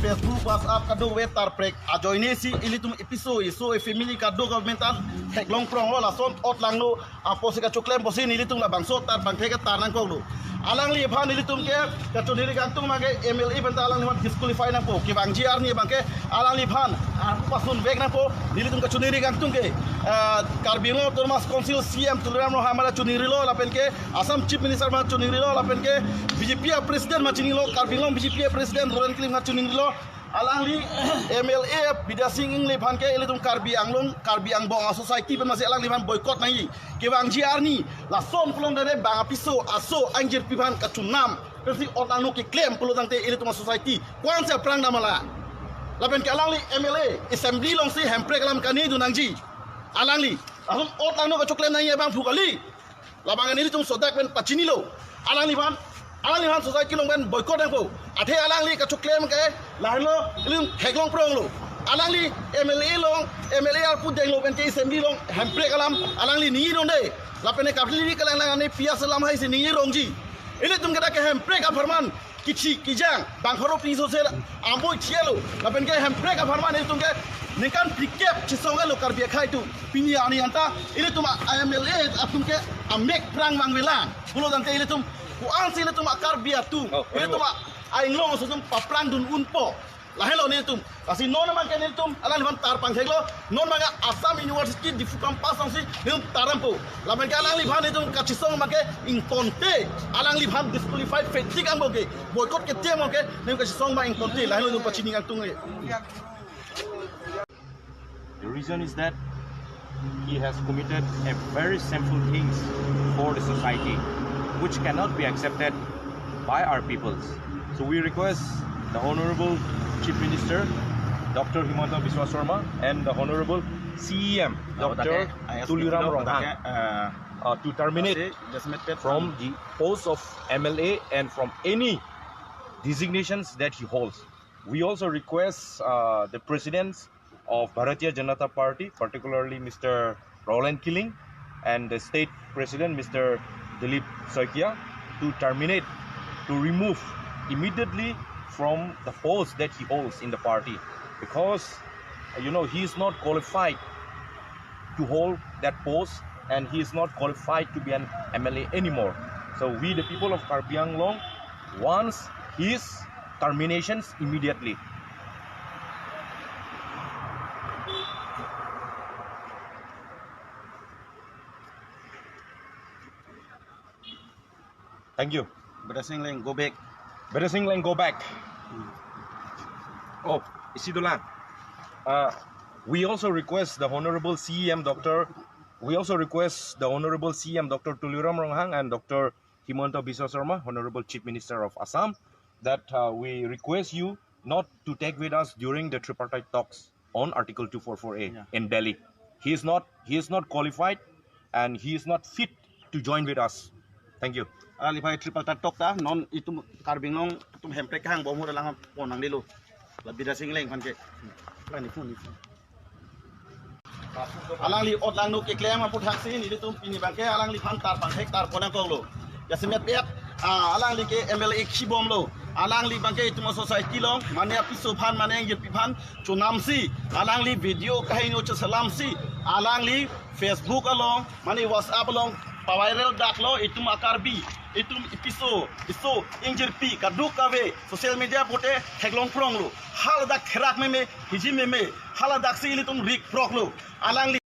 Facebook WhatsApp kado wetar prek ajoine si ilitum episode so e family kado governmental keklem prong lo lason ot langno aposi ka keklem posi ilitum la bangso tar bangke ka tar nang ko lo alang li bhan ilitum ke kachoniri gantung mage MLA benta alang ni disqualify nang ko ki bang GR ni bangke alang li bhan pasun bek nang ko ilitum kachoniri gantung ke karbingo Thomas Council CM Tuliram no hamala chuniri lo lapen ke Assam Chief Minister ma chuniri lo lapen ke BJP President ma chuniri lo karbingo BJP President Roland Kilim ma chuniri lo alang li MLA Bidya Sing Engleng bhan ke ilitum Karbi Angbong society ben masih alang li bhan boycott nai ke bang GR ni la som kulong dare bang apiso aso anjir piban kacunam kasi orang nu keklem pulo tangte ilitum society kuan se prang namala lapen ke alang li MLA assembly long si hempre kalam kani du nangji alang li langsung orang nu keklem nai bang phukali labangan ini tum sodak ben pacini lo alang li bhan society long ben boycott ang ko athe alang li keklem ke lahlo ilim heglong prong lo alang li MLA alpu deng lo ben ke assembly long hempre kalam alang li ni ronde lapene kapli kalang lang ani pia salam hai se ni rongji ile tum kata ke hempre ka farman kichi kijang bang horo pi so se ambo chielo lapen ke hempre ka farman ile tum ke nekan pikep chisonga lo karbia khai tu pini ani anta ile tum MLA atum ke amek prang mangwela pulo dante ile tum kuang se ile tum karbia tu ile tum ainglong so tum paplang dun unpo lahelo ni tum kasi non man ke ni tum alang liban tar pang theglo non maga Assam University di fukam pasang si ni tarampo laban ke alang liban ni tum kachisong make inkonte alang liban disqualified fetik ang boge boycott ke tem oke ni kachisong ma inkonte lahelo tum pachini ang tung The reason is that he has committed a very shameful things for the society which cannot be accepted by our peoples. So we request the Honorable Chief Minister Dr. Himanta Biswa Sharma and the Honorable CEM Dr. Tuliram Ronghang to terminate from the post of MLA and from any designations that he holds. We also request the presidents of Bharatiya Janata Party, particularly Mr. Roland Kiling and the state president Mr. Dilip Soikia to terminate, to remove immediately from the post that he holds in the party, because he is not qualified to hold that post and he is not qualified to be an MLA anymore. So we, the people of Karbi Anglong, wants his terminations immediately. Thank you. BidyaSing Engleng go back. BidyaSing Engleng go back. Oh, Isidulan. We also request the Honorable CEM Dr. Tuliram Ronghang and Dr. Himanta Biswa Sharma, Honorable Chief Minister of Assam, that we request you not to take with us during the tripartite talks on Article 244A in Delhi. He is not qualified and he is not fit to join with us. Thank you. Ali bhai triple tok ta non itum karbinglong tum hempre kahang bomu dalang ponang dilu la BidyaSing Engleng pan ke ni phone alang li ot lang no keklem aput hak sin ni tum pini bangke alang li phan tar pang hek tar ponang ko lo ya semet pet alang li ke MLA khibom lo alang li bangke itum society long mane apiso phan mane yet phan chunam si alang li video kahin o salam si alang li Facebook along mane WhatsApp along viral daklo itum akarbi itum iso injir pi kaduk kawe social media pote heglong prong lo hal dak khrak me hiji me hal dak si itum rik prok lo alang